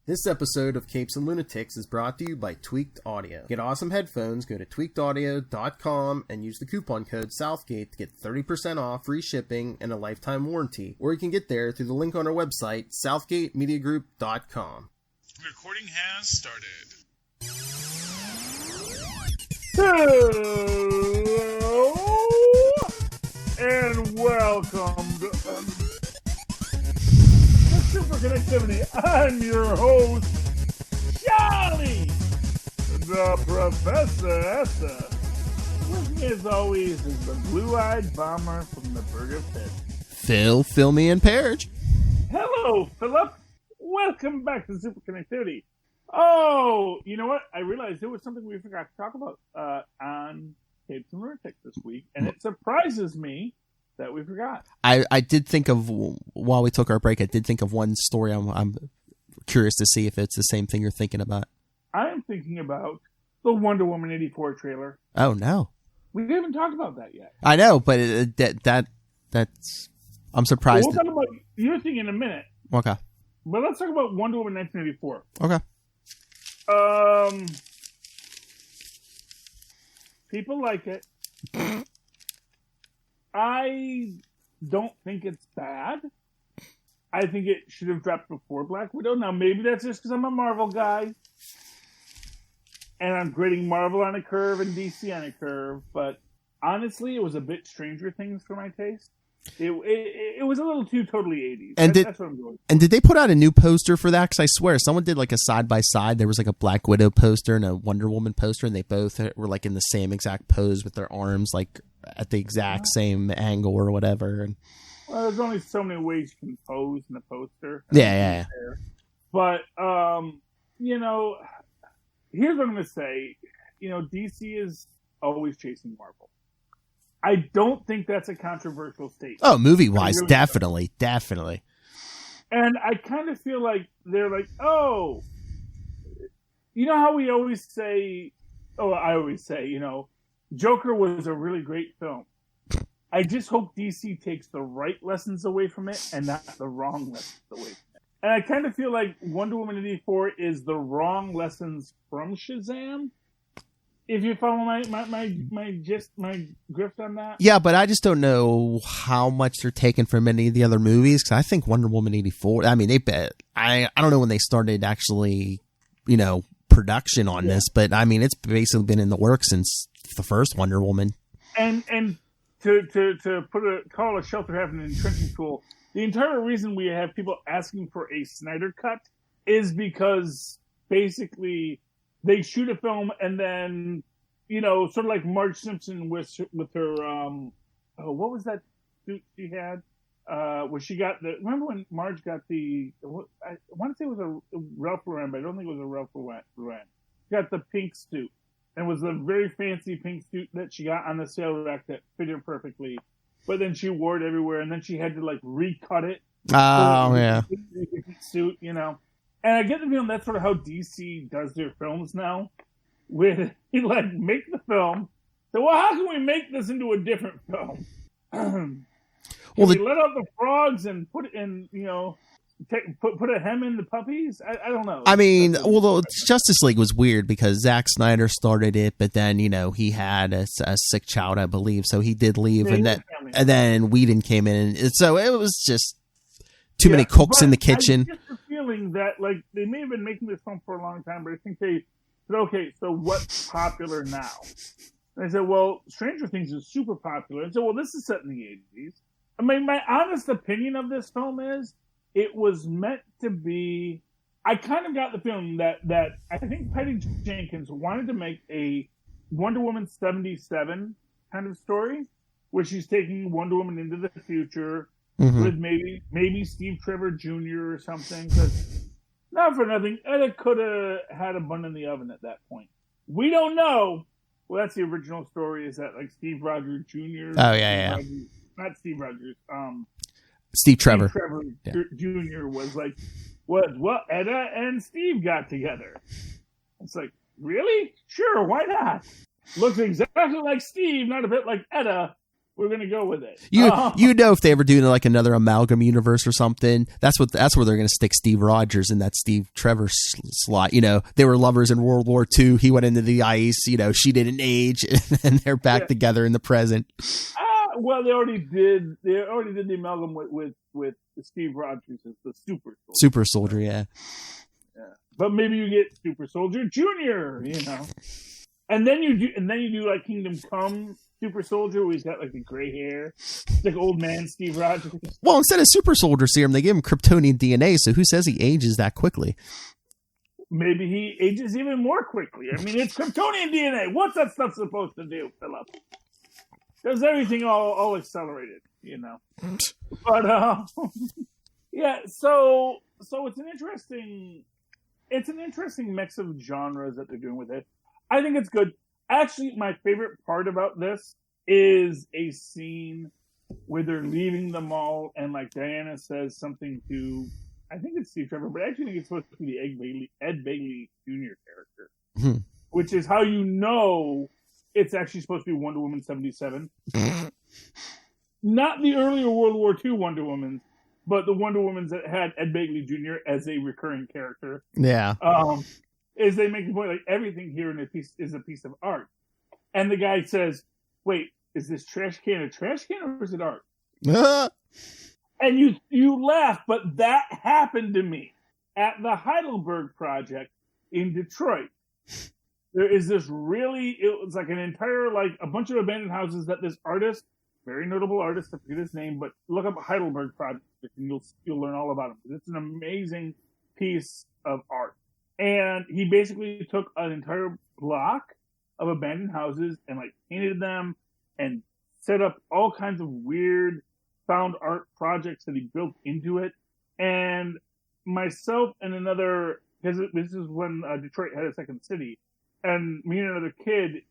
This episode of Capes and Lunatics is brought to you by Tweaked Audio. Get awesome headphones, go to tweakedaudio.com and use the coupon code Southgate to get 30% off, free shipping, and a lifetime warranty. Or you can get there through the link on our website, southgatemediagroup.com. Recording has started. Hello, and welcome to Superconnectivity. I'm your host, Charlie, the Professor. With me as always is the blue-eyed bomber from the Burger Pit, Phil, Philmy, and Perich. Hello, Philip. Welcome back to Superconnectivity. Oh, you know what? I realized there was something we forgot to talk about on Capes and Lunatics this week, and it surprises me that we forgot. I did think of, while we took our break, I did think of one story. I'm curious to see if it's the same thing you're thinking about. I am thinking about the Wonder Woman 84 trailer. Oh, no. We haven't talked about that yet. I know, but that's... I'm surprised. We'll talk about your thing in a minute. Okay. But let's talk about Wonder Woman 1984. Okay. People like it. I don't think it's bad. I think it should have dropped before Black Widow. Now, maybe that's just because I'm a Marvel guy. And I'm grading Marvel on a curve and DC on a curve. But honestly, it was a bit Stranger Things for my taste. It was a little too totally 80s. And that's what I'm going for. And did they put out a new poster for that? Because I swear, someone did like a side-by-side. There was like a Black Widow poster and a Wonder Woman poster, and they both were like in the same exact pose with their arms like at the exact same angle or whatever. And well, there's only so many ways you can pose in a poster. Yeah. But, you know, here's what I'm going to say. You know, DC is always chasing Marvel. I don't think that's a controversial statement. Oh, movie-wise, really definitely. And I kind of feel like they're like, oh, you know how we always say, I always say, you know, Joker was a really great film. I just hope DC takes the right lessons away from it and not the wrong lessons away from it. And I kind of feel like Wonder Woman 84 is the wrong lessons from Shazam. If you follow my grift on that. Yeah, but I just don't know how much they're taking from any of the other movies, because I think Wonder Woman 84, I mean, I don't know when they started actually, you know, production on this, but I mean, it's basically been in the works since the first Wonder Woman. And to call a shelter heaven an entrenching tool, the entire reason we have people asking for a Snyder cut is because basically they shoot a film and then, you know, sort of like Marge Simpson with her, what was that suit she had? Where she got remember when Marge got I want to say it was a Ralph Lauren, but I don't think it was a Ralph Lauren. She got the pink suit. And it was a very fancy pink suit that she got on the sale rack that fit her perfectly. But then she wore it everywhere, and then she had to, like, recut it. Oh, yeah. Suit, you know. And I get the feeling that's sort of how DC does their films now. Where they, like, make the film. So, well, how can we make this into a different film? Well, we let out the frogs and put it in, you know, put a hem in the puppies? I don't know. I mean, well, Justice League was weird because Zack Snyder started it, but then, you know, he had a sick child, I believe, so he did leave, and then Whedon came in, and so it was just too many cooks in the kitchen. I get the feeling that, like, they may have been making this film for a long time, but I think they said, okay, so what's popular now? And they said, well, Stranger Things is super popular. And so, well, this is set in the 80s. I mean, my honest opinion of this film is it was meant to be. I kind of got the feeling that I think Patty Jenkins wanted to make a Wonder Woman 77 kind of story, where she's taking Wonder Woman into the future with maybe Steve Trevor Jr. or something. Because not for nothing, Etta could have had a bun in the oven at that point. We don't know. Well, that's the original story. Is that like Steve Rogers Jr.? Oh yeah. Rogers, not Steve Rogers. Steve Trevor Jr. was like, well, Etta and Steve got together. It's like, really? Sure, why not? Looks exactly like Steve, not a bit like Etta. we're gonna go with it. You know, if they ever do like another amalgam universe or something, that's where they're gonna stick Steve Rogers in that Steve Trevor slot. You know, they were lovers in World War II. He went into the ice. You know, she didn't age, and they're back together in the present. Well, they already did the amalgam with Steve Rogers as the Super Soldier. Super Soldier, yeah. But maybe you get Super Soldier Junior, you know, and then you do like Kingdom Come Super Soldier, where he's got like the gray hair, it's like old man Steve Rogers. Well, instead of Super Soldier serum, they give him Kryptonian DNA. So who says he ages that quickly? Maybe he ages even more quickly. I mean, it's Kryptonian DNA. What's that stuff supposed to do, Philip? Does everything all accelerated, you know? But yeah. So it's an interesting mix of genres that they're doing with it. I think it's good. Actually, my favorite part about this is a scene where they're leaving the mall and like Diana says something to, I think it's Steve Trevor, but I actually think it's supposed to be the Ed Begley Jr. character, which is how you know it's actually supposed to be Wonder Woman 77. Not the earlier World War II Wonder Woman, but the Wonder Womans that had Ed Begley Jr. as a recurring character. Yeah. Is they make the point like everything here in a piece is a piece of art. And the guy says, wait, is this trash can a trash can or is it art? And you laugh, but that happened to me at the Heidelberg Project in Detroit. There is this it was like an entire, like a bunch of abandoned houses that this artist, very notable artist, I forget his name, but look up Heidelberg Project and you'll learn all about him. It's an amazing piece of art. And he basically took an entire block of abandoned houses and like painted them and set up all kinds of weird found art projects that he built into it. And myself and another, because this is when Detroit had a second city, and me and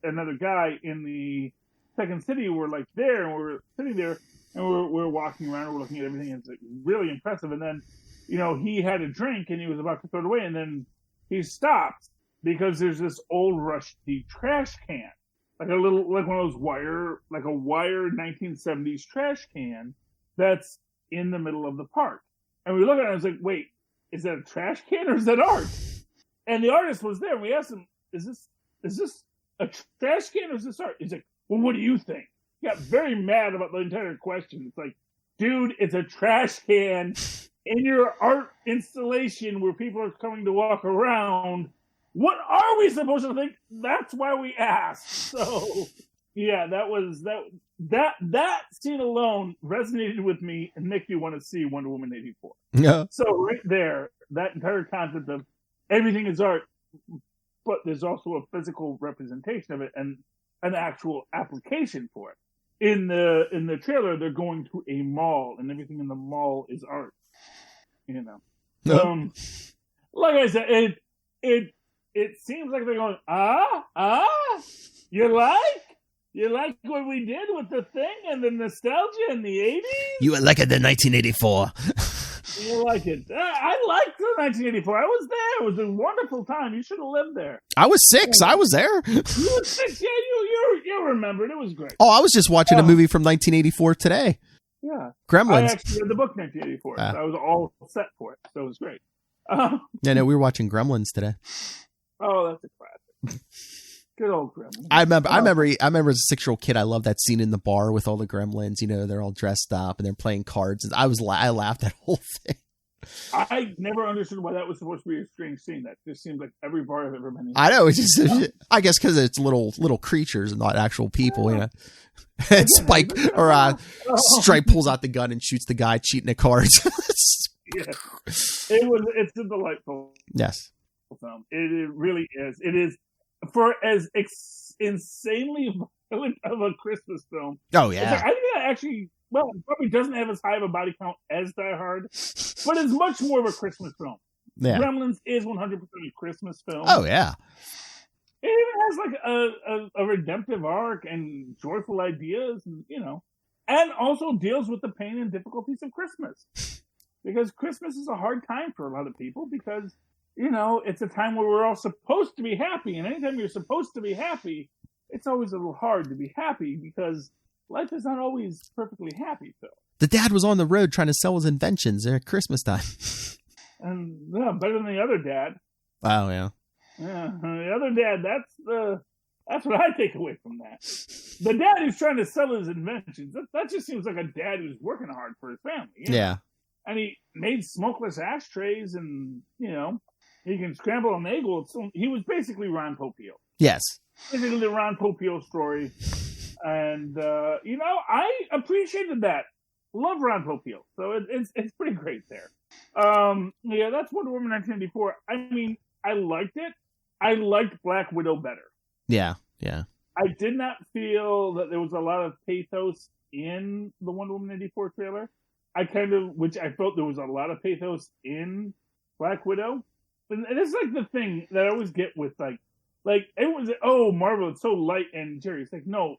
another guy in the second city were like there, and we're sitting there, and we're walking around, we're looking at everything, and it's like really impressive. And then, you know, he had a drink and he was about to throw it away, and then he stopped because there's this old rusty trash can, like one of those wire 1970s trash can that's in the middle of the park. And we look at it and I was like, wait, is that a trash can or is that art? And the artist was there, and we asked him, is this a trash can or is this art? He's like, well, what do you think? He got very mad about the entire question. It's like, dude, it's a trash can in your art installation where people are coming to walk around. What are we supposed to think? That's why we asked. So yeah, that scene alone resonated with me and makes me want to see Wonder Woman 84. Yeah. So right there, that entire concept of everything is art, but there's also a physical representation of it and an actual application for it. In the trailer, they're going to a mall, and everything in the mall is art. You know, No. Like I said, it seems like they're going, you like what we did with the thing and the nostalgia in the 80s? You like it in 1984. You like it. I liked the 1984. I was there. It was a wonderful time. You should have lived there. I was 6. I was there. You were 6. Yeah, you remembered. It was great. Oh, I was just watching a movie from 1984 today. Yeah. Gremlins. I actually read the book 1984. So I was all set for it. So it was great. Yeah, no, we were watching Gremlins today. Oh, that's a classic. Good old Gremlins. I remember as a 6-year-old kid, I loved that scene in the bar with all the Gremlins. You know, they're all dressed up and they're playing cards. And I laughed that whole thing. I never understood why that was supposed to be a strange scene. That just seems like every bar I've ever been in. I know. It's just, I guess because it's little creatures and not actual people, you know. And Spike or Stripe pulls out the gun and shoots the guy cheating at cards. Yeah. It's a delightful yes film. It really is. It is for as insanely violent of a Christmas film. Oh yeah. Like, I think that actually, well, it probably doesn't have as high of a body count as Die Hard, but it's much more of a Christmas film. Yeah. Gremlins is 100% a Christmas film. Oh yeah. It even has like a redemptive arc and joyful ideas, you know, and also deals with the pain and difficulties of Christmas. Because Christmas is a hard time for a lot of people because, you know, it's a time where we're all supposed to be happy. And anytime you're supposed to be happy, it's always a little hard to be happy because life is not always perfectly happy, Phil. The dad was on the road trying to sell his inventions at Christmas time. And yeah, better than the other dad. Oh, yeah. Yeah, the other dad, that's what I take away from that. The dad who's trying to sell his inventions, that just seems like a dad who's working hard for his family. You know? Yeah. And he made smokeless ashtrays and, he can scramble an egg. So he was basically Ron Popeil. Yes. Basically the Ron Popeil story. And, I appreciated that. Love Ron Popeil. So it's pretty great there. That's Wonder Woman 1984. I mean, I liked it. I liked Black Widow better. Yeah. I did not feel that there was a lot of pathos in the Wonder Woman 84 trailer. Which I felt there was a lot of pathos in Black Widow. And it's like the thing that I always get with like everyone's like, oh, Marvel, it's so light and Jerry. It's like, no,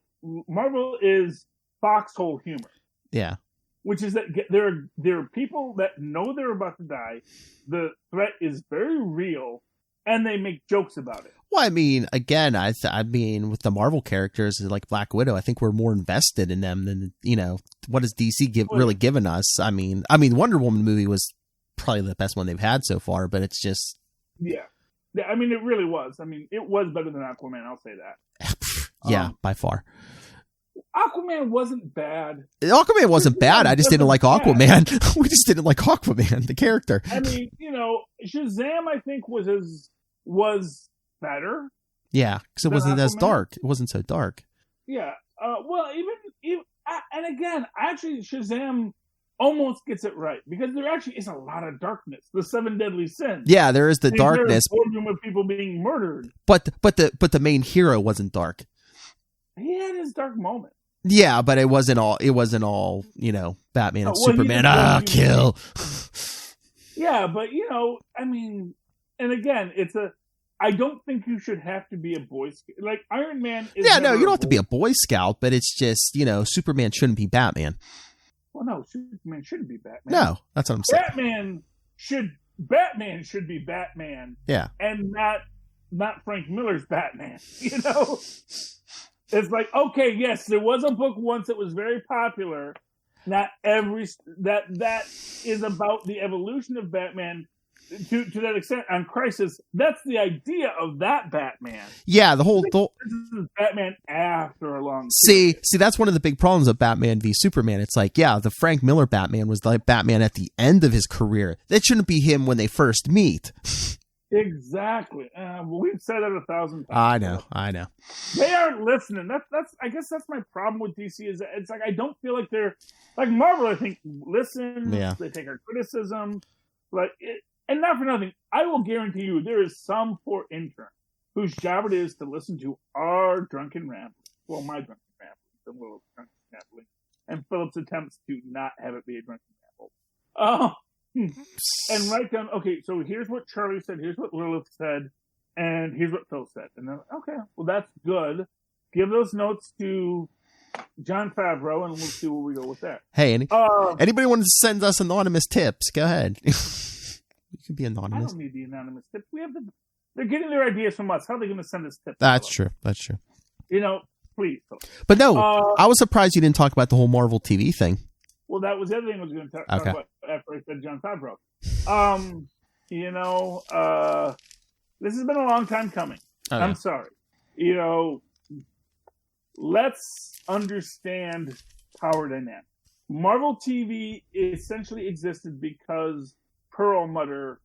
Marvel is foxhole humor. Yeah. Which is that there are people that know they're about to die. The threat is very real, and they make jokes about it. Well, I mean, again, I mean, with the Marvel characters like Black Widow, I think we're more invested in them than what has DC really given us. I mean, Wonder Woman movie was probably the best one they've had so far, but it's just yeah. I mean, it really was. I mean, it was better than Aquaman. I'll say that. Yeah, by far. Aquaman wasn't bad. Aquaman wasn't bad. I just didn't like Aquaman. We just didn't like Aquaman, the character. I mean, Shazam, I think was better. Yeah, because it wasn't as dark. It wasn't so dark. Yeah. Well, even and again, actually, Shazam almost gets it right because there actually is a lot of darkness. The 7 deadly sins. Yeah, there is the darkness. Boardroom of people being murdered. But the main hero wasn't dark. He had his dark moment. Yeah, but it wasn't all Batman and Superman. Kill. Yeah, but I mean, and again, I don't think you should have to be a Boy Scout. Like Iron Man is. Yeah, no, you don't have to be a Boy Scout, but it's just Superman shouldn't be Batman. Well, no, Superman shouldn't be Batman. No, that's what I'm saying. Batman should be Batman. Yeah, and not Frank Miller's Batman. It's like, okay, yes, there was a book once that was very popular. Not every that is about the evolution of Batman to that extent on Crisis. That's the idea of that Batman. Yeah, this is Batman after a long see, that's one of the big problems of Batman v Superman. It's like, yeah, the Frank Miller Batman was like Batman at the end of his career. That shouldn't be him when they first meet. Exactly. We've said it 1,000 times. I know. They aren't listening. I guess that's my problem with DC is that it's like I don't feel like they're like Marvel. I think listen. Yeah. They take our criticism, and not for nothing. I will guarantee you there is some poor intern whose job it is to listen to our drunken ramblings. Well, my drunken ramblings, a little drunken rambling, and Philip's attempts to not have it be a drunken ramble. And write down, okay, so here's what Charlie said, here's what Lilith said, and here's what Phil said. And then, okay, well, that's good. Give those notes to Jon Favreau, and we'll see where we go with that. Hey, anybody want to send us anonymous tips? Go ahead. You can be anonymous. I don't need the anonymous tips. They're getting their ideas from us. How are they going to send us tips? That's true. Please. Phil. But no, I was surprised you didn't talk about the whole Marvel TV thing. Well, that was the other thing I was going to talk about after I said Jon Favreau. This has been a long time coming. Okay. I'm sorry. Let's understand power dynamics. Marvel TV essentially existed because Perlmutter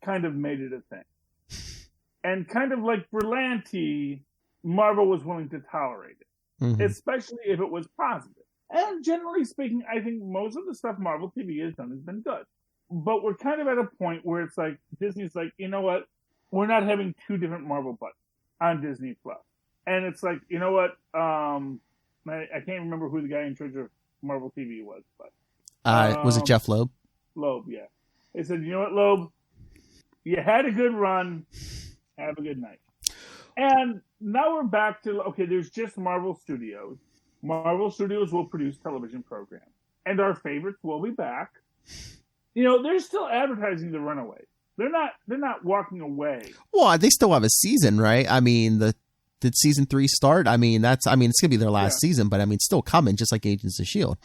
kind of made it a thing. And kind of like Berlanti, Marvel was willing to tolerate it, especially if it was positive. And generally speaking, I think most of the stuff Marvel TV has done has been good. But we're kind of at a point where it's like, Disney's like, you know what? We're not having 2 different Marvel buttons on Disney Plus. And it's like, you know what? I can't remember who the guy in charge of Marvel TV was, but was it Jeff Loeb? Loeb, yeah. They said, you know what, Loeb? You had a good run. Have a good night. And now we're back to, okay, there's just Marvel Studios. Marvel Studios will produce television programs. And our favorites will be back. They're still advertising the Runaways. They're not walking away. Well, they still have a season, right? I mean, the did season 3 start? I mean, it's going to be their last season, but I mean, still coming, just like Agents of S.H.I.E.L.D.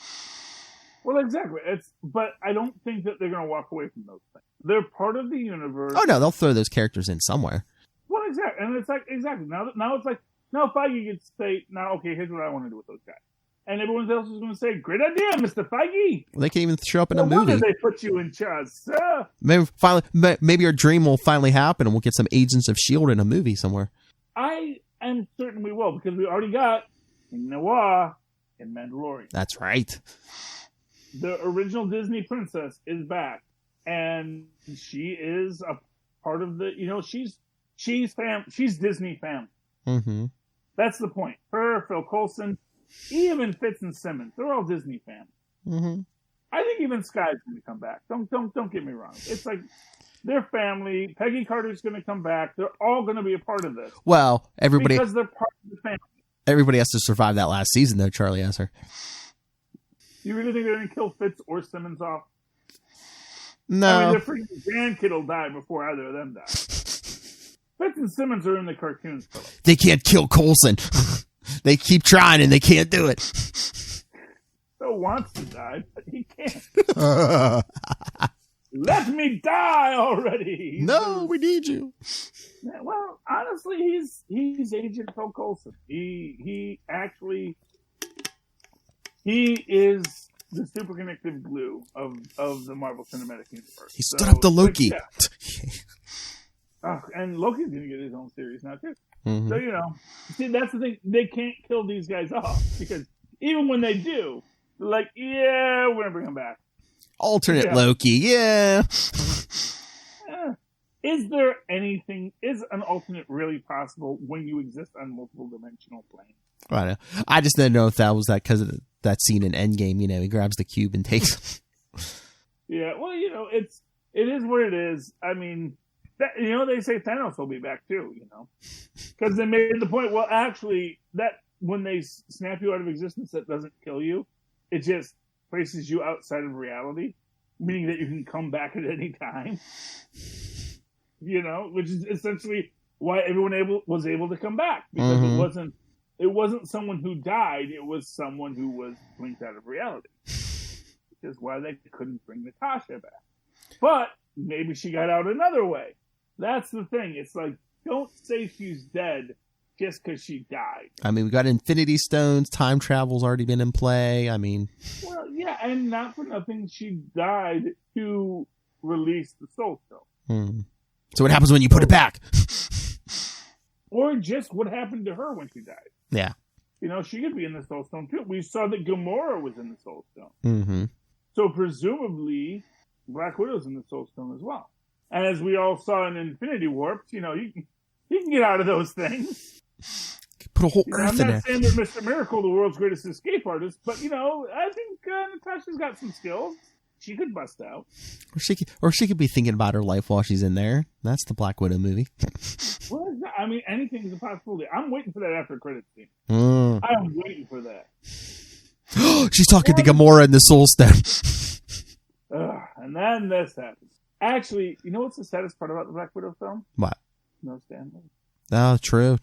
Well, exactly. But I don't think that they're going to walk away from those things. They're part of the universe. Oh, no, they'll throw those characters in somewhere. Well, exactly. And it's like, exactly. Now it's like, now Feige gets to say, now, okay, here's what I want to do with those guys. And everyone else is going to say, great idea, Mr. Feige. Well, they can't even show up in a movie. No wonder they put you in charge, sir. Maybe our dream will finally happen and we'll get some Agents of S.H.I.E.L.D. in a movie somewhere. I am certain we will, because we already got Noir and Mandalorian. That's right. The original Disney princess is back. And she is a part of the, she's Disney family. Mm-hmm. That's the point. Her, Phil Coulson, even Fitz and Simmons, they're all Disney family. Mm-hmm. I think even Sky's going to come back. Don't get me wrong. It's like their family. Peggy Carter's going to come back. They're all going to be a part of this. Well, everybody, because they're part of the family. Everybody has to survive that last season, though. Charlie Esser. You really think they're going to kill Fitz or Simmons off? No. I mean, their freaking grandkid will die before either of them die. Fitz and Simmons are in the cartoons. They can't kill Coulson. They keep trying and they can't do it. Phil wants to die, but he can't. Let me die already. No, we need you. Well, honestly, he's Agent Phil Coulson. He is the superconnected glue of the Marvel Cinematic Universe. He stood up to Loki. And Loki's going to get his own series now, too. Mm-hmm. So, see, that's the thing. They can't kill these guys off because even when they do, they're like, yeah, we're going to bring them back. Alternate Loki, yeah. Is an alternate really possible when you exist on multiple dimensional planes? I know. I just didn't know if that was because of that scene in Endgame. He grabs the cube and takes. Yeah, well, it is what it is. I mean, they say Thanos will be back too. Because they made the point. Well, actually, that when they snap you out of existence, that doesn't kill you. It just places you outside of reality, meaning that you can come back at any time. Which is essentially why everyone was able to come back, because it wasn't someone who died, it was someone who was blinked out of reality. Which is why they couldn't bring Natasha back. But maybe she got out another way. That's the thing. It's like, don't say she's dead just because she died. I mean, we got Infinity Stones, time travel's already been in play. I mean, well, yeah, and not for nothing, she died to release the Soul Stone. So what happens when you put it back? Or just what happened to her when she died. Yeah. She could be in the Soul Stone too. We saw that Gamora was in the Soul Stone. Mm-hmm. So presumably, Black Widow's in the Soul Stone as well. And as we all saw in Infinity Warp, you can get out of those things. Put a whole Earth in there. I'm not saying that Mr. Miracle, the world's greatest escape artist, but I think Natasha's got some skills. She could bust out. Or she could be thinking about her life while she's in there. That's the Black Widow movie. Well, I mean, anything is a possibility. I'm waiting for that after credits scene. I'm waiting for that. She's talking to Gamora in the Soul Stone. And then this happens. Actually, you know what's the saddest part about the Black Widow film? What? No Stan Lee. Oh, true.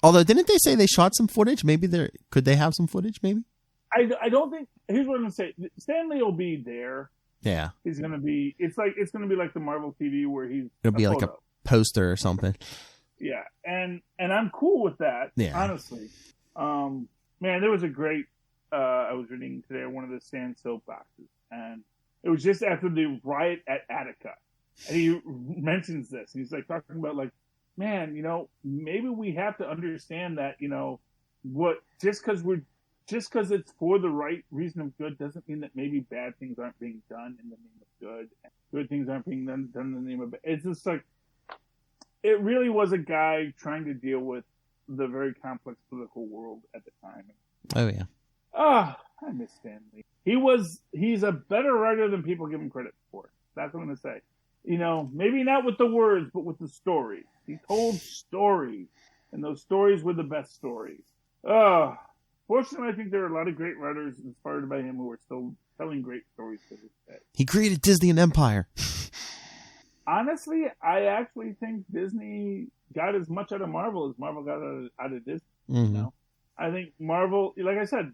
Although, didn't they say they shot some footage? Maybe could they have some footage? Maybe. I don't think. Here's what I'm gonna say. Stan Lee will be there. Yeah. He's gonna be. It's gonna be like the Marvel TV where he's. It'll be like a poster or something. Yeah, and I'm cool with that. Yeah. Honestly, man, there was a great. I was reading today one of the Stan soapboxes, and it was just after the riot at Attica, and he mentions this. He's like talking about like, man, maybe we have to understand that just because it's for the right reason of good doesn't mean that maybe bad things aren't being done in the name of good, and good things aren't being done in the name of bad. It's just like, it really was a guy trying to deal with the very complex political world at the time. Oh, yeah. I miss Stan Lee. He's a better writer than people give him credit for. That's what I'm going to say. Maybe not with the words, but with the stories. He told stories, and those stories were the best stories. Fortunately, I think there are a lot of great writers inspired by him who are still telling great stories to this day. He created Disney and Empire. honestly, I actually think Disney got as much out of Marvel as Marvel got out of Disney. You know, I think Marvel, like I said,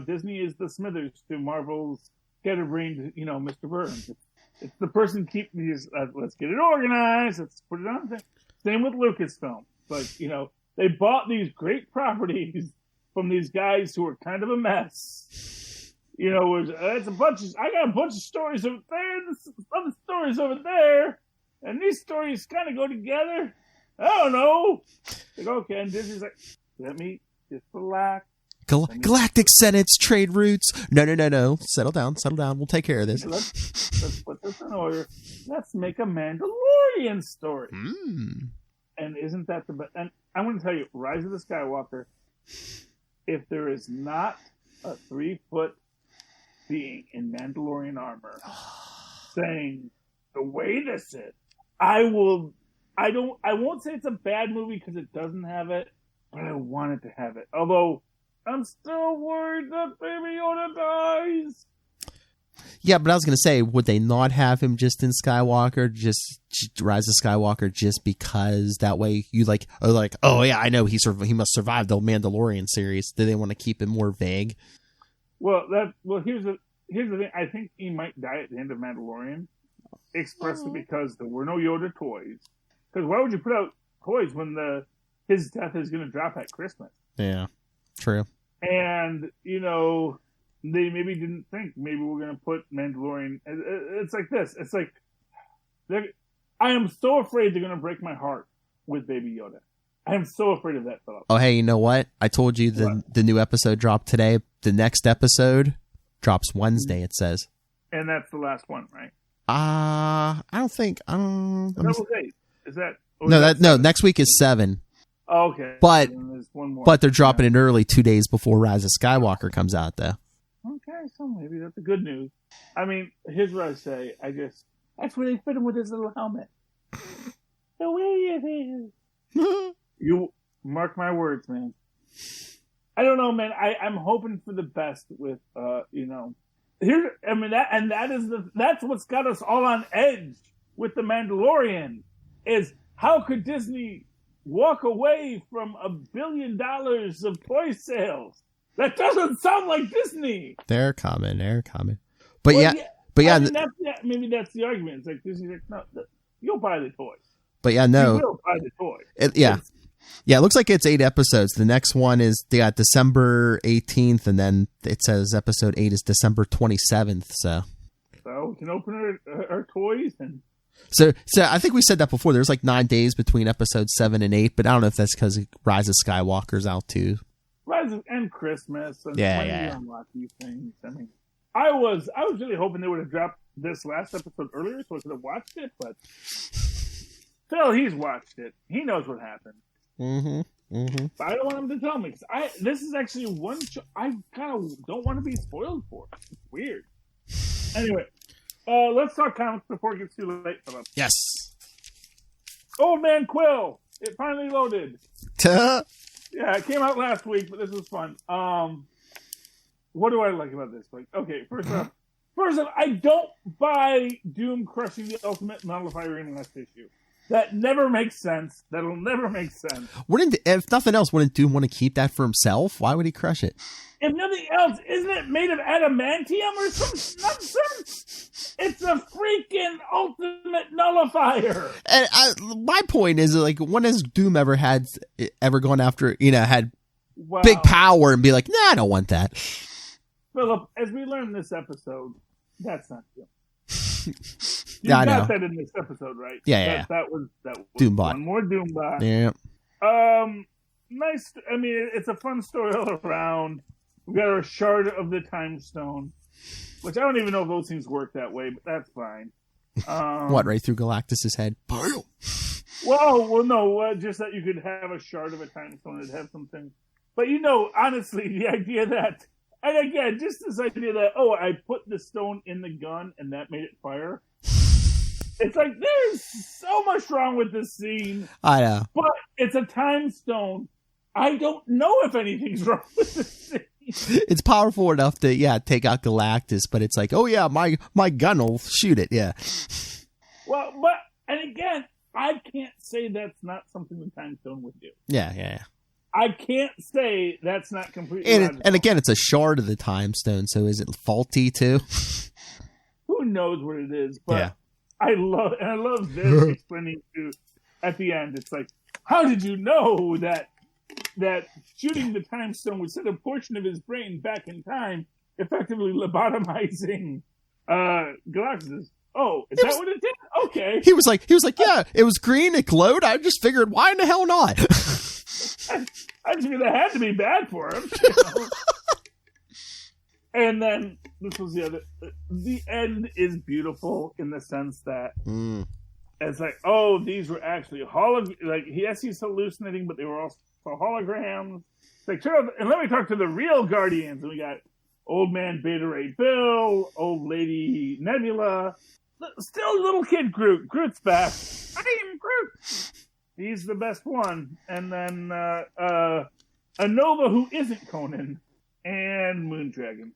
Disney is the Smithers to Marvel's scatterbrained, Mr. Burns. It's the person keep these. Let's get it organized. Let's put it on. Same with Lucasfilm. Like they bought these great properties from these guys who are kind of a mess. It's a bunch of. I got a bunch of stories over there, and other stories over there, and these stories kind of go together. I don't know. Like, okay, and Disney's like, let me just relax. Galactic Senate's trade routes. No. Settle down. We'll take care of this. Let's put this in order. Let's make a Mandalorian story. And isn't that the best? And I'm going to tell you, Rise of the Skywalker, if there is not a 3-foot being in Mandalorian armor saying the way this is, I won't say it's a bad movie because it doesn't have it, but I want it to have it. Although I'm still worried that Baby Yoda dies. Yeah, but I was going to say, would they not have him just in Skywalker, just Rise of Skywalker, just because that way you oh yeah, I know he must survive the Mandalorian series. Do they want to keep it more vague? Well, here's the thing. I think he might die at the end of Mandalorian, expressly because there were no Yoda toys. Because why would you put out toys when his death is going to drop at Christmas? Yeah, true. And they maybe didn't think maybe we're going to put Mandalorian. It's like this. It's like I am so afraid they're going to break my heart with Baby Yoda. I am so afraid of that, Philip. Oh, hey, you know what? I told you the new episode dropped today. The next episode drops Wednesday, it says. And that's the last one, right? I don't think. Is that? No, next week is 7. Oh, okay. But there's one more. But they're dropping it early, 2 days before Rise of Skywalker comes out, though. Okay, so maybe that's the good news. I mean, here's what I say. That's where they fit him with his little helmet. The way it is. You mark my words, man. I don't know, man. I'm hoping for the best with, that's what's got us all on edge with The Mandalorian is how could Disney walk away from $1 billion of toy sales? That doesn't sound like Disney. They're coming. But maybe that's the argument. It's like Disney's like, no, you'll buy the toys. But yeah, no. You will buy the toys. It looks like it's 8 episodes. The next one is December 18th, and then it says episode 8 is December 27th. So we can open our toys and. So I think we said that before. There's like 9 days between episodes 7 and 8, but I don't know if that's because Rise of Skywalker's out too. And Christmas and unlock these things. I mean, I was really hoping they would have dropped this last episode earlier so I could have watched it, but Phil, he's watched it. He knows what happened. But I don't want him to tell me because this is actually one I kind of don't want to be spoiled for. It's weird. Anyway, let's talk comics before it gets too late, Philip. Yes. Old Man Quill. It finally loaded. Yeah, it came out last week, but this was fun. What do I like about this? Okay, first off, I don't buy Doom crushing the Ultimate Nullifier in last issue. That never makes sense. That'll never make sense. If nothing else, wouldn't Doom want to keep that for himself? Why would he crush it? If nothing else, isn't it made of adamantium or some nonsense? It's a freaking ultimate nullifier. And my point is, like, when has Doom ever gone after, had big power and be like, nah, I don't want that. Philip, as we learned this episode, that's not Doom. You yeah, got that in this episode, right? Yeah. That was Doombot. One more Doombot. Yeah. Nice. I mean, it's a fun story all around. We got our Shard of the Time Stone, which I don't even know if those things work that way, but that's fine. What, right through Galactus's head? Well, no, just that you could have a Shard of a Time Stone and have something. But honestly, the idea that, and again, just this idea that, I put the stone in the gun and that made it fire. It's like, there's so much wrong with this scene. I know. But it's a time stone. I don't know if anything's wrong with this scene. It's powerful enough to, take out Galactus, but it's like, my gun will shoot it, yeah. Well, but And again, I can't say that's not something the Time Stone would do. Yeah. I can't say that's not completely and again, it's a shard of the Time Stone, so is it faulty too? Who knows what it is? But Yeah. I love this explaining to at the end. It's like, how did you know that shooting the Time Stone would send a portion of his brain back in time, effectively lobotomizing Galactus? Oh, is that what it did? Okay. He was like, yeah, it was green, it glowed. I just figured, why in the hell not? I figured that had to be bad for him. You know? And then this was the end is beautiful in the sense that it's like, oh, these were actually yes, he's hallucinating, but they were also holograms. It's like, sure, and let me talk to the real Guardians. And we got old man Beta Ray Bill, old lady Nebula, still little kid Groot. Groot's back. I'm Groot. He's the best one. And then a Nova who isn't Conan, and Moondragon.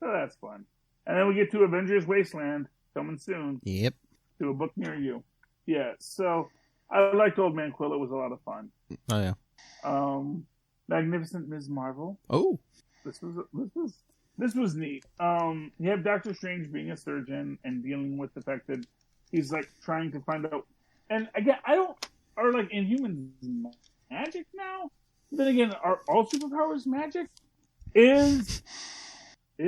So that's fun. And then we get to Avengers Wasteland, coming soon. Yep. To a book near you. Yeah, so I liked Old Man Quill. It was a lot of fun. Oh, yeah. Magnificent Ms. Marvel. Oh. This was neat. You have Doctor Strange being a surgeon and dealing with the fact that he's like trying to find out. And again, are like Inhumans magic now? But then again, are all superpowers magic? Is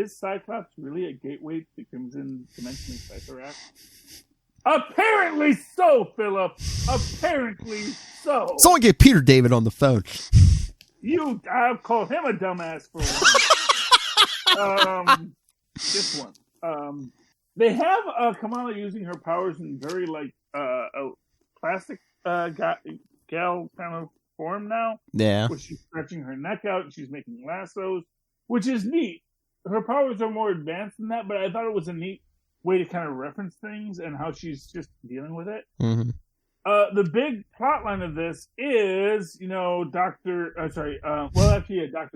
Cyclops really a gateway to Crimson Dimension and Cythorax? Apparently so, Philip. Apparently so. Someone get Peter David on the phone. I've called him a dumbass for one. This one. They have Kamala using her powers in very a plastic gal kind of form now. Yeah. Where she's stretching her neck out and she's making lassos, which is neat. Her powers are more advanced than that, but I thought it was a neat way to kind of reference things and how she's just dealing with it. Mm-hmm. The big plot line of this is, Dr.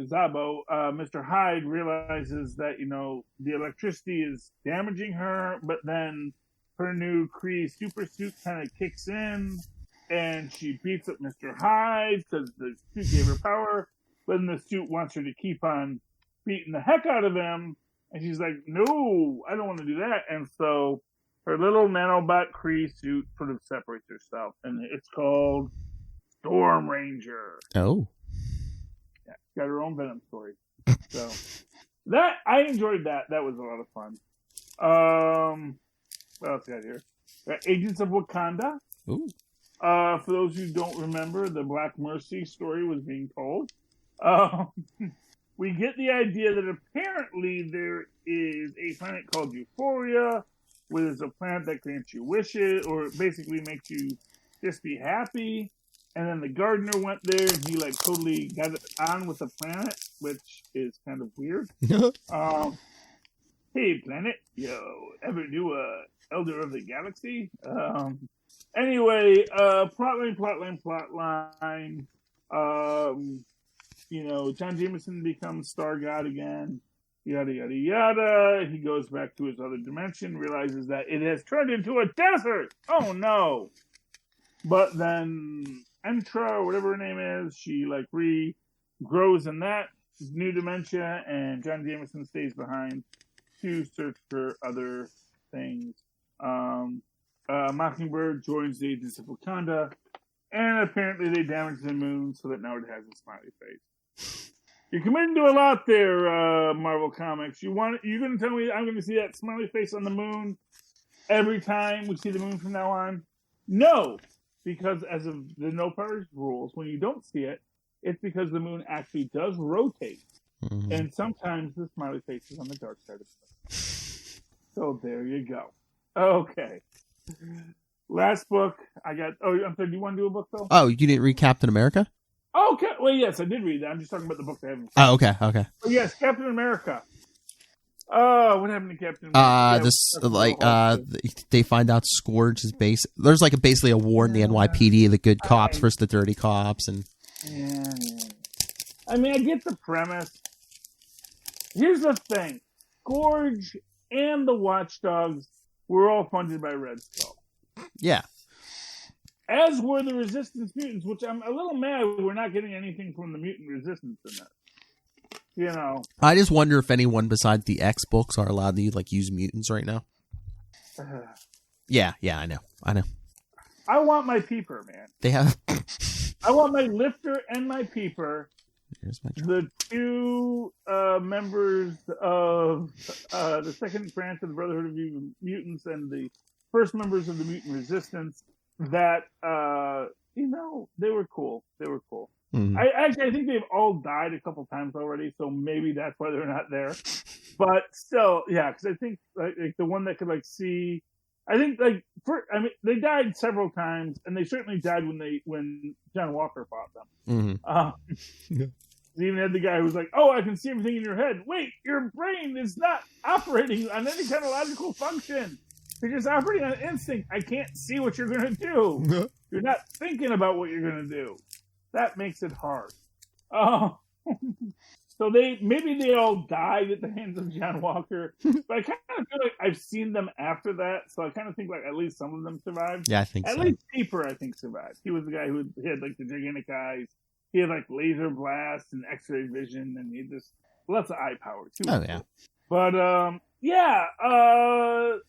Zabo, Mr. Hyde realizes that, the electricity is damaging her, but then her new Kree super suit kind of kicks in and she beats up Mr. Hyde because the suit gave her power, but then the suit wants her to keep on beating the heck out of him. And she's like, no, I don't want to do that. And so her little nanobot Kree suit sort of separates herself. And it's called Storm Ranger. Oh. Yeah, she's got her own Venom story. So I enjoyed that. That was a lot of fun. What else got here? Got Agents of Wakanda. Ooh. For those who don't remember, the Black Mercy story was being told. We get the idea that apparently there is a planet called Euphoria, where there's a planet that grants you wishes, or basically makes you just be happy. And then the gardener went there, and he totally got it on with the planet, which is kind of weird. Hey, planet, ever do Elder of the Galaxy? Anyway, plotline. John Jameson becomes Star God again, yada, yada, yada. He goes back to his other dimension, realizes that it has turned into a desert. Oh, no. But then Entra, or whatever her name is, she, regrows in that new dimension, and John Jameson stays behind to search for other things. Mockingbird joins the Agents of Wakanda, and apparently they damage the moon so that now it has a smiley face. You're committing to a lot there, Marvel Comics. You're going to tell me I'm going to see that smiley face on the moon every time we see the moon from now on? No, because as of the No Powers rules, when you don't see it, it's because the moon actually does rotate. Mm-hmm. And sometimes the smiley face is on the dark side of it. So there you go. Okay. Last book I got. Oh, I'm sorry. Do you want to do a book though? Oh, you didn't read Captain America? Okay. Well, yes, I did read that. I'm just talking about the book I haven't. Oh, okay. Oh, yes, Captain America. What happened to Captain America? They find out Scourge is there's basically a war in the NYPD, the good cops versus the dirty cops, and. Yeah. I mean, I get the premise. Here's the thing: Scourge and the Watchdogs were all funded by Red Skull. Yeah. as were the Resistance mutants, which I'm a little mad we're not getting anything from the mutant Resistance in this. You know, I just wonder if anyone besides the X books are allowed to like use mutants right now. Yeah, I know. I want my peeper, man. They have. I want my lifter and my peeper. Here's my the two members of the second branch of the Brotherhood of Mutants and the first members of the Mutant Resistance that, they were cool. They were cool. Mm-hmm. I think they've all died a couple times already, so maybe that's why they're not there. But still, yeah, because I think like the one that could like see, I think they died several times, and they certainly died when John Walker fought them. Mm-hmm. They even had the guy who was like, "Oh, I can see everything in your head. Wait, your brain is not operating on any kind of logical function. You're just operating on instinct. I can't see what you're going to do. You're not thinking about what you're going to do. That makes it hard." Oh, so maybe they all died at the hands of John Walker, but I kind of feel like I've seen them after that, so I kind of think like at least some of them survived. Yeah, I think at so. least Peeper, I think, survived. He was the guy who had like the gigantic eyes. He had like laser blast and X-ray vision, and he had just lots of eye power too. Oh yeah. But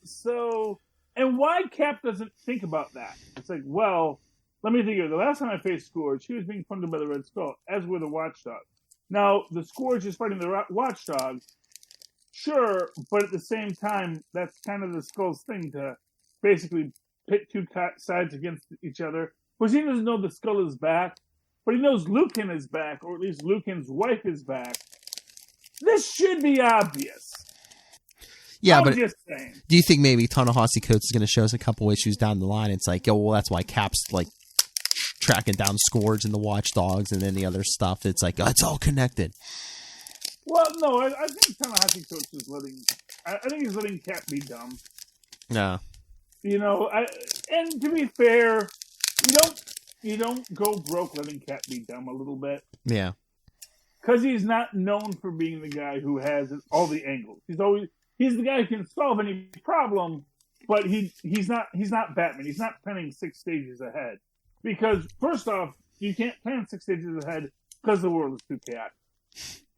so and why Cap doesn't think about that? It's like, well, let me think of it. The last time I faced Scourge, he was being funded by the Red Skull, as were the Watchdogs. Now the Scourge is fighting the Watchdogs, sure, but at the same time, that's kind of the Skull's thing to basically pit two sides against each other. Because he doesn't know the Skull is back. But he knows Lucan is back, or at least Lucan's wife is back. This should be obvious. Yeah, I'm but just saying. Do you think maybe Ta-Nehisi Coates is going to show us a couple issues down the line? It's like, oh, well, that's why Cap's like tracking down Scourge and the Watchdogs and then the other stuff. It's like, oh, it's all connected. Well, no, I think Ta-Nehisi Coates is I think he's letting Cap be dumb. No. And to be fair, you don't go broke letting Cap be dumb a little bit. Yeah. Because he's not known for being the guy who has all the angles. He's the guy who can solve any problem, but he's not Batman. He's not planning 6 stages ahead. Because first off, you can't plan 6 stages ahead because the world is too chaotic.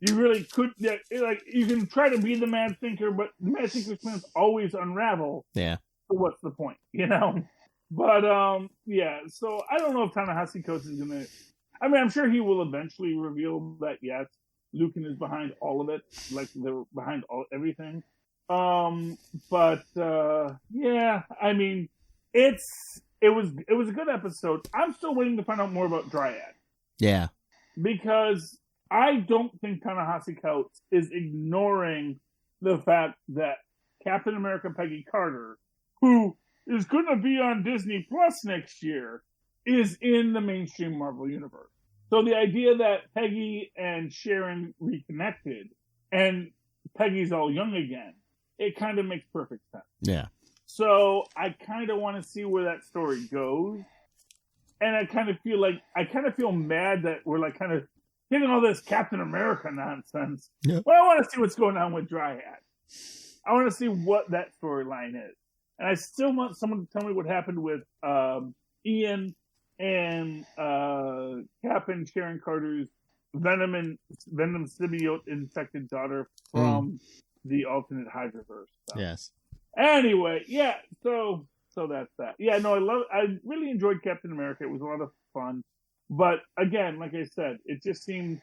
You really could, you can try to be the mad thinker, but the mad thinker's plans always unravel. Yeah. So what's the point, But, so I don't know if Ta-Nehisi Coates is going to... I mean, I'm sure he will eventually reveal that, yes, Lucan is behind all of it, like they're behind everything. I mean, it was a good episode. I'm still waiting to find out more about Dryad. Yeah. Because I don't think Ta-Nehisi Coates is ignoring the fact that Captain America Peggy Carter, who is going to be on Disney Plus next year, is in the mainstream Marvel universe. So the idea that Peggy and Sharon reconnected and Peggy's all young again, it kind of makes perfect sense. Yeah. So I kind of want to see where that story goes. And I kind of feel mad that we're like kind of getting all this Captain America nonsense. Yeah. Well, I want to see what's going on with Dryad. I want to see what that storyline is. And I still want someone to tell me what happened with Ian and Cap and Sharon Carter's Venom symbiote infected daughter from the alternate Hydraverse. So. Yes. Anyway, yeah. So that's that. Yeah. No, I really enjoyed Captain America. It was a lot of fun. But again, like I said, it seemed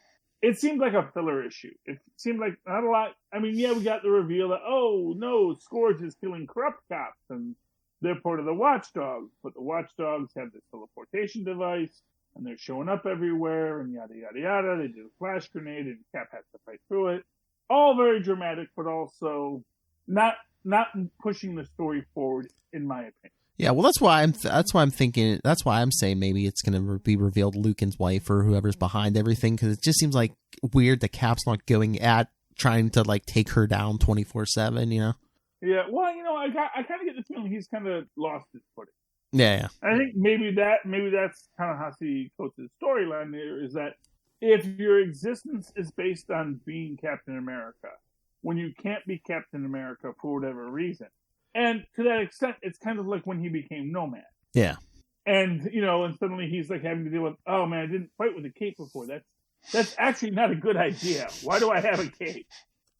like a filler issue. It seemed like not a lot. I mean, yeah, we got the reveal that, oh, no, Scourge is killing corrupt cops and they're part of the Watchdogs. But the Watchdogs have this teleportation device and they're showing up everywhere and yada, yada, yada. They do a flash grenade and Cap has to fight through it. All very dramatic, but also not pushing the story forward, in my opinion. Yeah, well, that's why I'm saying maybe it's going to be revealed Lucan's wife or whoever's behind everything, because it just seems like weird that Cap's not going at trying to like take her down 24/7. Yeah, well, I kind of get the feeling he's kind of lost his footing. Yeah. I think maybe that's Ta-Nehisi Coates' storyline there, is that if your existence is based on being Captain America, when you can't be Captain America for whatever reason. And to that extent, it's kind of like when he became Nomad. Yeah. And and suddenly he's like having to deal with, oh man, I didn't fight with a cape before. That's actually not a good idea. Why do I have a cape?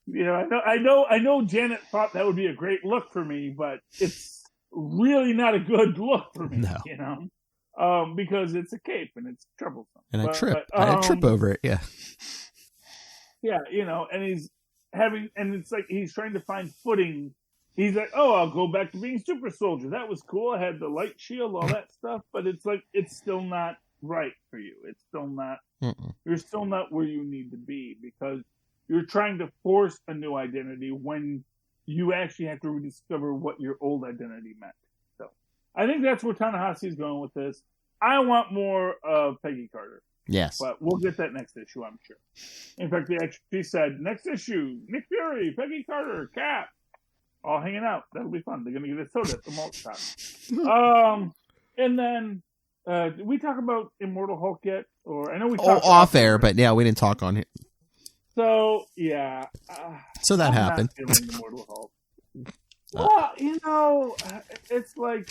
I know Janet thought that would be a great look for me, but it's really not a good look for me. No. Because it's a cape and it's troublesome. And I trip over it. Yeah. Yeah, and it's like he's trying to find footing. He's like, oh, I'll go back to being super soldier. That was cool. I had the light shield, all that stuff, but it's like it's still not right for you. It's still not. You're still not where you need to be because you're trying to force a new identity when you actually have to rediscover what your old identity meant. So I think that's where Ta-Nehisi's going with this. I want more of Peggy Carter. Yes. But we'll get that next issue, I'm sure. In fact, they actually said, next issue, Nick Fury, Peggy Carter, Cap, all hanging out. That'll be fun. They're going to get a soda at the malt shop. And then, did we talk about Immortal Hulk yet? Or I know we talked off air, but yeah, we didn't talk on it. So, yeah. So that happened. Not feeling Immortal Hulk. Well, it's like,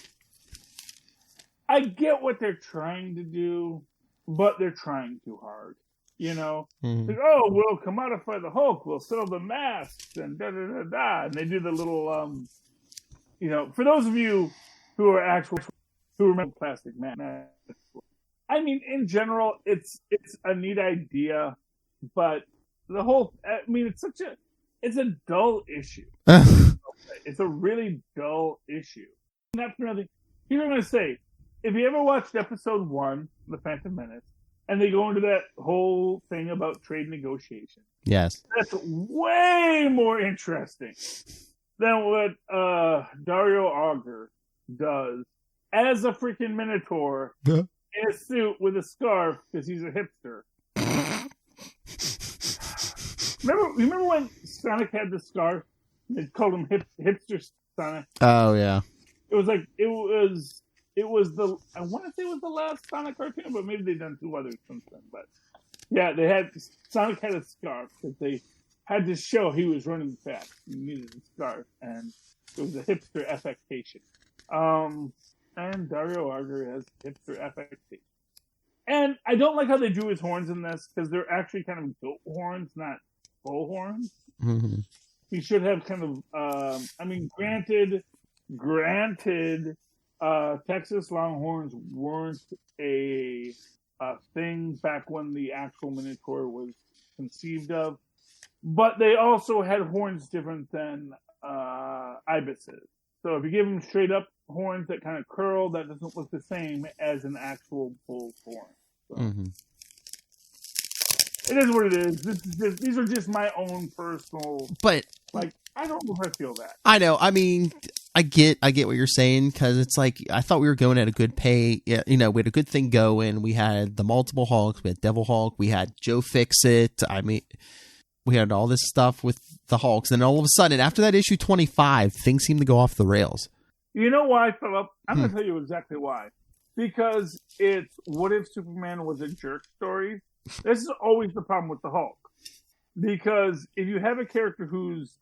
I get what they're trying to do, but they're trying too hard. Mm-hmm. Like, oh, we'll commodify the Hulk, we'll sell the masks, and da-da-da-da. And they do the little, for those of you who remember plastic masks, I mean, in general, it's a neat idea, but the whole, it's a dull issue. It's a really dull issue. Not for nothing. Here's what I'm going to say. If you ever watched episode 1, The Phantom Menace, and they go into that whole thing about trade negotiations. Yes. That's way more interesting than what Dario Auger does as a freaking Minotaur in a suit with a scarf because he's a hipster. Remember when Sonic had the scarf? They called him Hipster Sonic. Oh, yeah. It was I want to say it was the last Sonic cartoon, but maybe they've done 2 others since then. But yeah, Sonic had a scarf because they had to show he was running fast. He needed a scarf, and it was a hipster affectation. And Dario Auger has hipster affectation. And I don't like how they drew his horns in this because they're actually kind of goat horns, not bull horns. Mm-hmm. He should have kind of, granted, Texas Longhorns weren't a thing back when the actual Minotaur was conceived of, but they also had horns different than ibises. So if you give them straight up horns that kind of curl, that doesn't look the same as an actual bull's horn. So. Mm-hmm. It is what it is. These are just my own personal. But I don't know if I feel that. I know. I mean, I get what you're saying because it's like I thought we were going at a good pay. We had a good thing going. We had the multiple Hulks. We had Devil Hulk. We had Joe Fixit. I mean, we had all this stuff with the Hulks, and all of a sudden, after that issue 25, things seem to go off the rails. You know why, Philip? I'm going to tell you exactly why. Because it's what if Superman was a jerk story. This is always the problem with the Hulk. Because if you have a character who's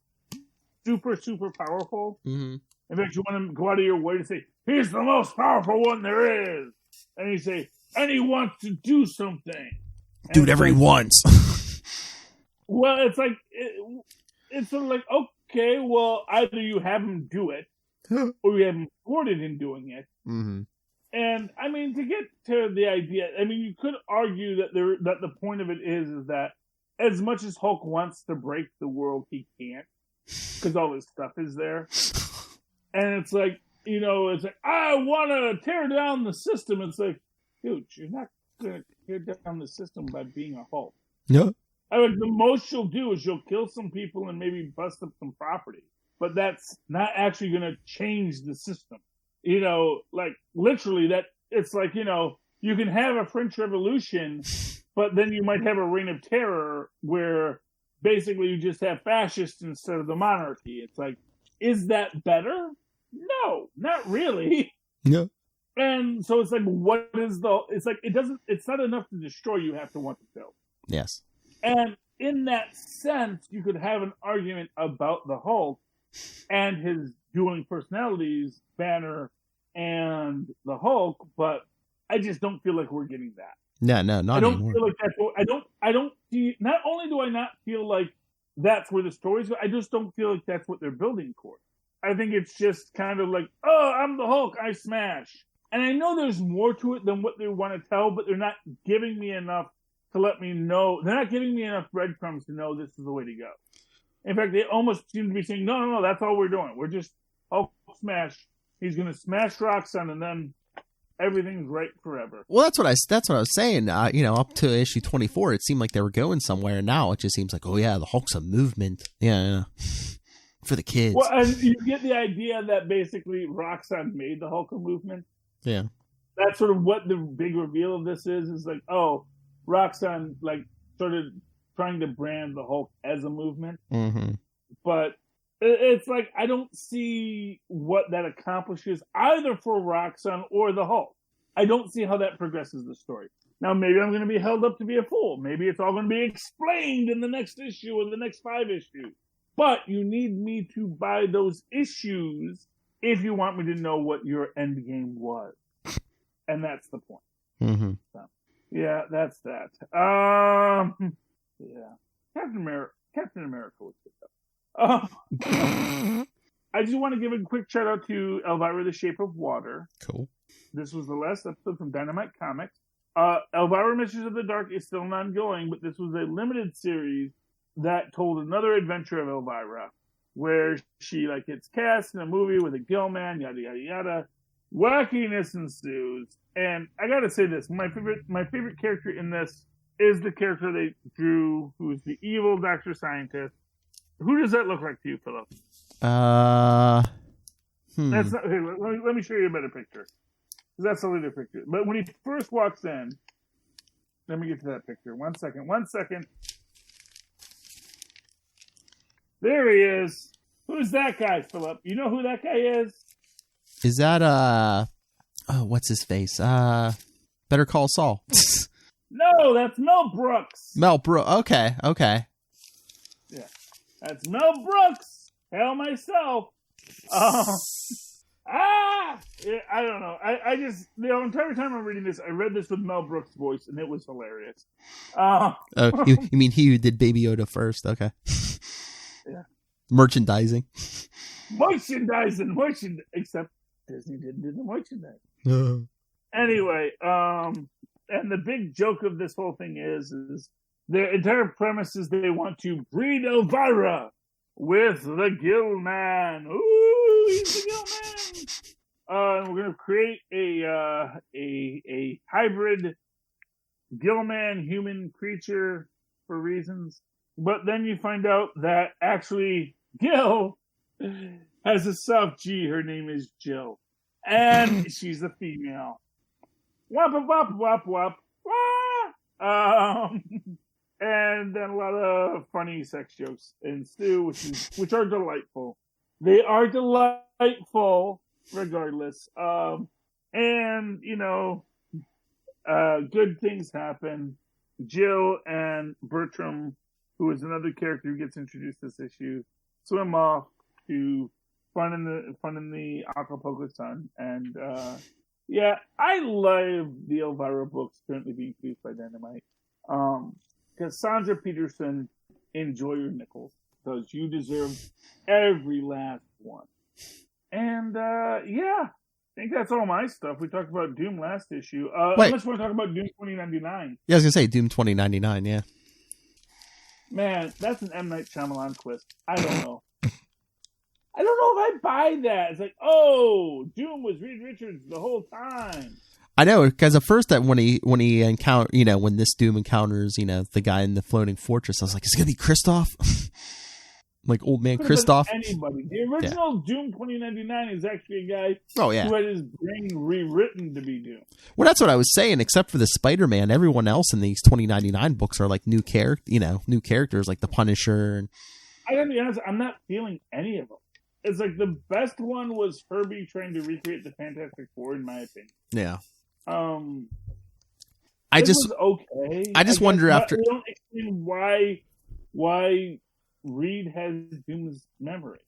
super, super powerful, mm-hmm. in fact, you want to go out of your way to say, he's the most powerful one there is. And you say, and he wants to do something. Do whatever he wants. Well, it's like, it's sort of like, okay, well, either you have him do it, or you have him thwarted in doing it. Mm-hmm. And, I mean, to get to the idea, I mean, you could argue that the point of it is that as much as Hulk wants to break the world, he can't. Because all his stuff is there. And it's like, it's like, I want to tear down the system. It's like, dude, you're not going to tear down the system by being a Hulk. No. I mean, the most you'll do is you'll kill some people and maybe bust up some property. But that's not actually going to change the system. Like, literally, that it's like, you can have a French Revolution, but then you might have a reign of terror where basically you just have fascists instead of the monarchy. It's like, is that better? No, not really. No. And so it's like, it's not enough to destroy, you have to want to kill. Yes. And in that sense, you could have an argument about the Hulk and his dueling personalities, Banner and the Hulk, but I just don't feel like we're getting that. No, not I don't anymore. feel like that's what, I don't see. Not only do I not feel like that's where the story's going, I just don't feel like that's what they're building towards. I think it's just kind of like, oh, I'm the Hulk, I smash. And I know there's more to it than what they want to tell, but they're not giving me enough to let me know. They're not giving me enough breadcrumbs to know this is the way to go. In fact, they almost seem to be saying, no, that's all we're doing. We're just Hulk smash. He's going to smash Roxxon, and then everything's right forever. Well, that's what I was saying. Up to issue 24, it seemed like they were going somewhere. And now it just seems like, oh yeah, the Hulk's a movement. Yeah. For the kids. Well, and you get the idea that basically Roxxon made the Hulk a movement. Yeah. That's sort of what the big reveal of this is like, oh, Roxxon like started trying to brand the Hulk as a movement. Mm-hmm. But it's like, I don't see what that accomplishes either for Roxxon or the Hulk. I don't see how that progresses the story. Now, maybe I'm going to be held up to be a fool. Maybe it's all going to be explained in the next issue or the next 5 issues. But you need me to buy those issues if you want me to know what your end game was. And that's the point. Mm-hmm. So, yeah, that's that. Yeah. Captain America was good, though. I just want to give a quick shout out to Elvira the Shape of Water. Cool. This was the last episode from Dynamite Comics. Elvira Mysteries of the Dark is still ongoing, but this was a limited series that told another adventure of Elvira, where she gets cast in a movie with a gill man, yada yada yada. Wackiness ensues, and I gotta say this: my favorite character in this is the character they drew, who's the evil Dr. Scientist. Who does that look like to you, Philip? That's not. Okay, let me show you a better picture. That's a later picture. But when he first walks in, let me get to that picture. One second. There he is. Who's that guy, Philip? You know who that guy is? Is that what's his face? Better Call Saul. No, that's Mel Brooks. Mel Brooks. Okay. Yeah, that's Mel Brooks. Hell myself. Yeah, I don't know. I just the entire time I'm reading this, I read this with Mel Brooks' voice, and it was hilarious. You mean he who did Baby Yoda first? Okay. Yeah. Merchandising. Except Disney didn't do the merchandise. Anyway, and the big joke of this whole thing is their entire premise is they want to breed Elvira with the Gill Man. Ooh, he's the Gill Man. We're going to create a hybrid Gill Man human creature for reasons. But then you find out that actually Gill has a soft G. Her name is Jill. And she's a female. Wop, wop, wop, wop, wah! And then a lot of funny sex jokes ensue, which are delightful. They are delightful, regardless. And, good things happen. Jill and Bertram, who is another character who gets introduced this issue, swim off to fun in the Acapulco sun. And, yeah, I love the Elvira books currently being produced by Dynamite. Cassandra Peterson, enjoy your nickels, because you deserve every last one. And, yeah, I think that's all my stuff. We talked about Doom last issue. Unless we want to talk about Doom 2099. Yeah, I was going to say Doom 2099, yeah. Man, that's an M. Night Shyamalan twist. I don't know. I don't know if I buy that. It's like, oh, Doom was Reed Richards the whole time. I know, because at first that when he when this Doom encounters, the guy in the floating fortress, I was like, is it going to be Kristoff? Like old man Kristoff? Anybody. The original Doom 2099 is actually a guy who had his brain rewritten to be Doom. Well, that's what I was saying, except for the Spider-Man, everyone else in these 2099 books are like new characters like the Punisher. And I gotta be honest, I'm not feeling any of them. It's like the best one was Herbie trying to recreate the Fantastic Four, in my opinion. Yeah. I just was okay. I just wonder after. I don't explain why Reed has Doom's memory.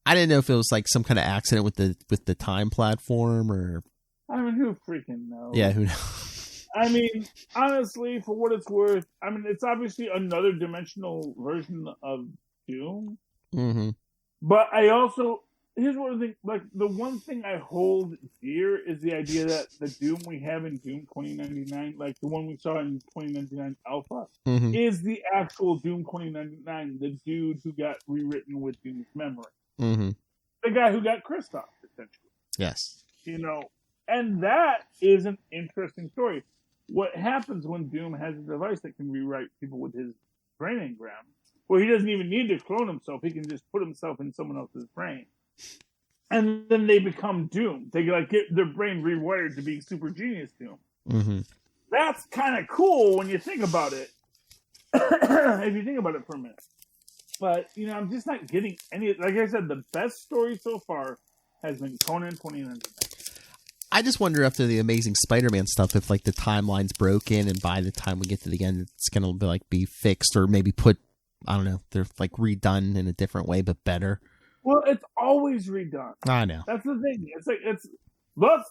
I didn't know if it was like some kind of accident with the time platform or. I mean, who freaking knows? Yeah, who knows? I mean, honestly, for what it's worth, I mean, it's obviously another dimensional version of Doom. Mm-hmm. But I also, here's one thing, like, the one thing I hold dear is the idea that the Doom we have in Doom 2099, like the one we saw in 2099 Alpha, Mm-hmm. is the actual Doom 2099, the dude who got rewritten with Doom's memory. Mm-hmm. The guy who got Kristoff, essentially. Yes. You know, and that is an interesting story. What happens when Doom has a device that can rewrite people with his brain engram? Well, he doesn't even need to clone himself. He can just put himself in someone else's brain. And then they become Doom. They like get their brain rewired to be super genius Doom. Mm-hmm. That's kind of cool when you think about it. If you think about it for a minute. But, you know, I'm just not getting any... Like I said, the best story so far has been Conan 2099. I just wonder after the Amazing Spider-Man stuff if like the timeline's broken and by the time we get to the end it's gonna be like be fixed or maybe put, I don't know, they're like redone in a different way but better. Well, it's always redone. I know. That's the thing. It's like that's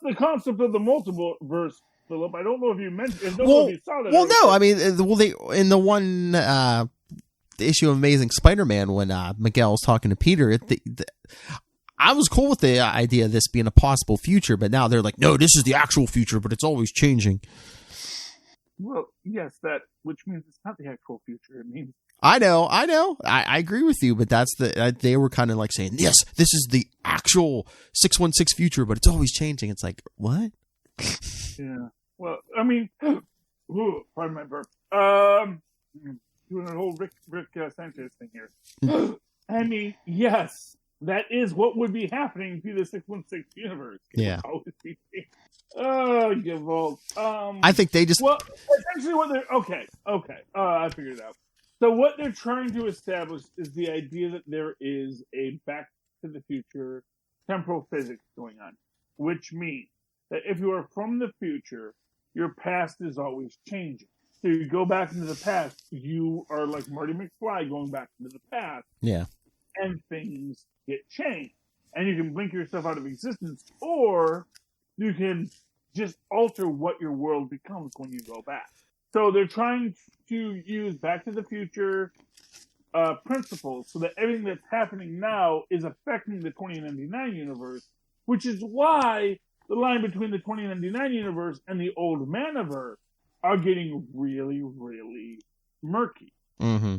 the concept of the multiverse, Philip. I don't know if you mentioned. If you saw that. Well, no. I mean, they in the one issue of Amazing Spider-Man when Miguel was talking to Peter, I was cool with the idea of this being a possible future, but now they're like, no, this is the actual future, but it's always changing. Well, yes, which means it's not the actual future. It means. I know. I agree with you, but that's they were kind of like saying, yes, this is the actual 616 future, but it's always changing. It's like, what? Yeah. Well, I mean, pardon my burp. Doing a whole Rick Sanchez thing here. I mean, yes, that is what would be happening to the 616 universe. Yeah. Oh, Gavolt. I think they just. Well, essentially, what they're okay. I figured it out. So what they're trying to establish is the idea that there is a Back to the Future temporal physics going on, which means that if you are from the future, your past is always changing. So you go back into the past, you are like Marty McFly going back into the past. Yeah. And things get changed. And you can blink yourself out of existence, or you can just alter what your world becomes when you go back. So they're trying to use Back to the Future principles so that everything that's happening now is affecting the 2099 universe, which is why the line between the 2099 universe and the old Maniverse are getting really, really murky. Mm-hmm.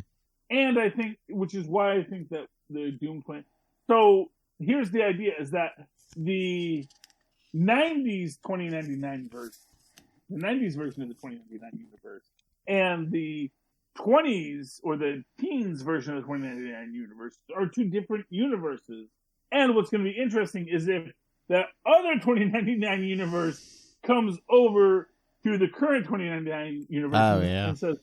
And I think, which is why I think that the Doom 20... So here's the idea, is that the 90s 2099 version, the 90s version of the 2099 universe, and the 20s or the teens version of the 2099 universe are two different universes. And what's going to be interesting is if that other 2099 universe comes over to the current 2099 universe and says,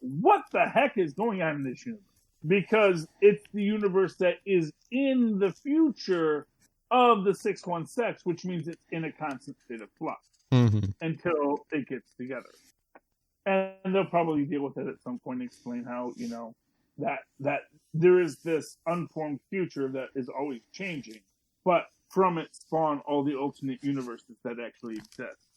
what the heck is going on in this universe? Because it's the universe that is in the future of the 616, which means it's in a constant state of flux until it gets together. And they'll probably deal with it at some point and explain how, you know, that there is this unformed future that is always changing, but from it spawn all the alternate universes that actually exist.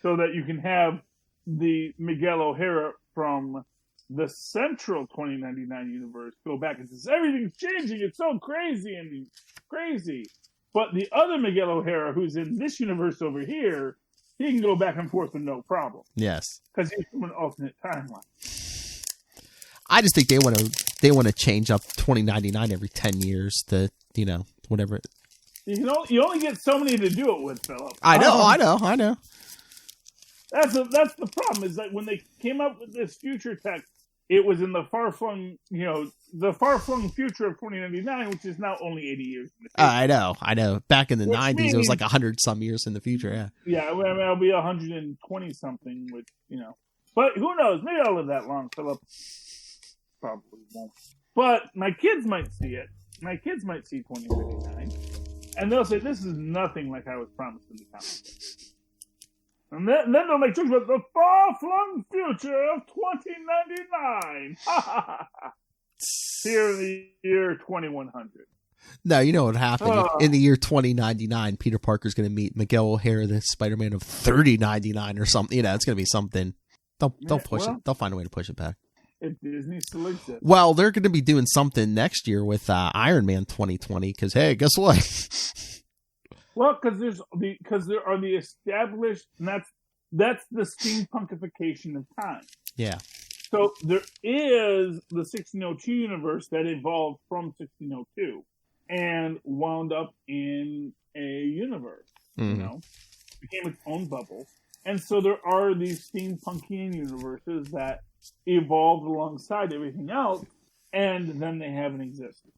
So that you can have the Miguel O'Hara from the central 2099 universe go back and says, everything's changing, it's so crazy and crazy. But the other Miguel O'Hara, who's in this universe over here, he can go back and forth with no problem. Yes. Because he's from an alternate timeline. I just think they want to change up 2099 every 10 years to, you know, whatever. You only get so many to do it with, Philip. I know. That's the problem, is that when they came up with this future tech, it was in the far-flung future of 2099, which is now only 80 years in the future. I know. Back in the 90s, it was like 100-some years in the future, yeah. Yeah, I mean, it'll be 120-something, which, you know. But who knows? Maybe I'll live that long, Philip. Probably won't. But my kids might see it. My kids might see 2099. And they'll say, this is nothing like I was promised in the comics. And then they'll make jokes about the far-flung future of 2099. Here in the year 2100. No, you know what happened? Oh. In the year 2099, Peter Parker's going to meet Miguel O'Hara, the Spider-Man of 3099 or something. You know, it's going to be something. They'll push it. They'll find a way to push it back. If Disney still exists. Well, they're going to be doing something next year with Iron Man 2020 because, hey, guess what? Well, because there are the established, and that's the steampunkification of time. Yeah. So there is the 1602 universe that evolved from 1602 and wound up in a universe, you know, became its own bubble. And so there are these steampunkian universes that evolved alongside everything else, and then they haven't existed.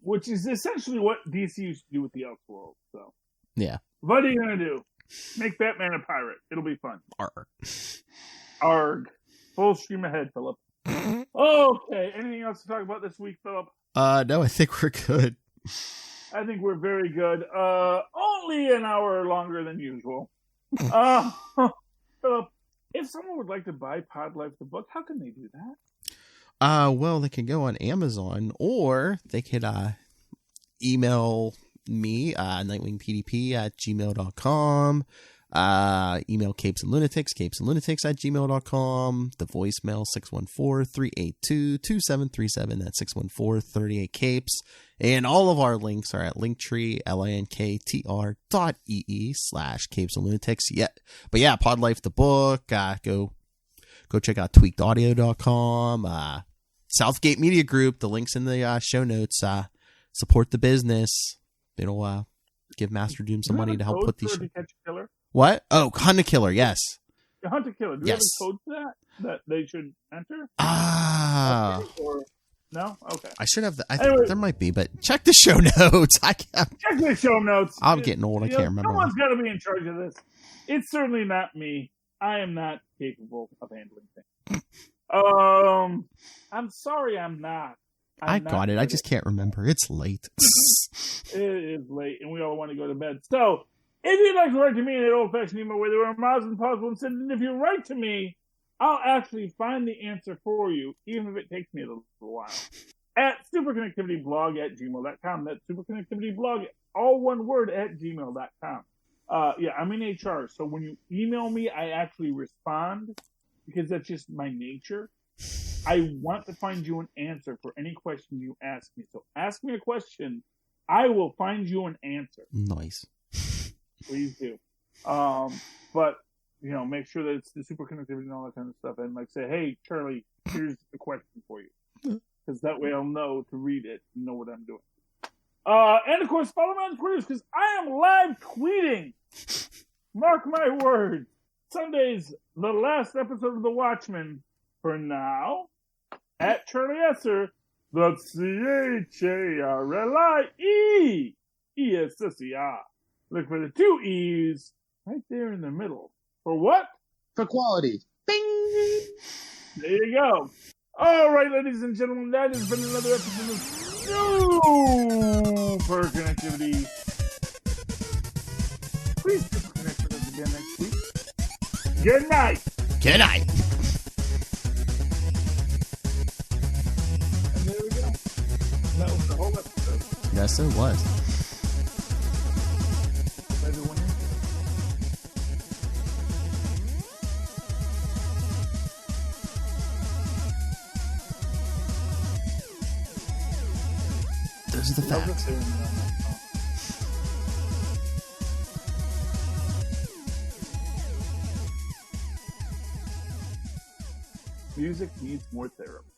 Which is essentially what DC used to do with the Elseworld. So, yeah. What are you going to do? Make Batman a pirate. It'll be fun. Arg. Full stream ahead, Philip. Okay. Anything else to talk about this week, Philip? No, I think we're good. I think we're very good. Only an hour longer than usual. Philip, if someone would like to buy Pod Life the book, how can they do that? Well, they can go on Amazon, or they could email me, nightwingpdp@gmail.com. Email capesandlunatics@gmail.com. The voicemail 614-382-2737. That's 614-38-capes. And all of our links are at linktree, linktr.ee/capesandlunatics. Yeah. But yeah, Pod Life the book. Go check out tweakedaudio.com. Southgate Media Group. The link's in the show notes. Support the business. It'll give Master Doom some money to help put these. To catch a killer? What? Oh, Hunt a Killer, yes. Hunt a Killer. Do you have a code for that they should enter? No? Okay. I should have. I think there might be, but check the show notes. Check the show notes. I'm getting old. I can't remember. Someone's got to be in charge of this. It's certainly not me. I am not capable of handling things. I'm sorry I'm not. I got it. I just can't remember. It's late. It is late, and we all want to go to bed. So, if you'd like to write to me in an old-fashioned email where there are miles impossible and send, and if you write to me, I'll actually find the answer for you, even if it takes me a little while. At superconnectivityblog@gmail.com. That's superconnectivityblog, all one word, @gmail.com. Yeah, I'm in HR, so when you email me, I actually respond because that's just my nature. I want to find you an answer for any question you ask me. So ask me a question. I will find you an answer. Nice. Please do. But, make sure that it's the superconnectivity and all that kind of stuff. And say, hey, Charlie, here's a question for you. Because that way I'll know to read it and know what I'm doing. And of course, follow me on Twitter because I am live tweeting. Mark my words. Sunday's the last episode of The Watchmen. For now, at Charlie Esser, that's CHARLIE ESSER. Look for the 2 E's right there in the middle. For what? For quality. Bing! There you go. All right, ladies and gentlemen, that has been another episode of Superconnectivity. Please connect with us again next week. Good night. Good night. And there we go. That was the whole episode. Yes, it was. Everyone in? Those are the facts. Music needs more therapy.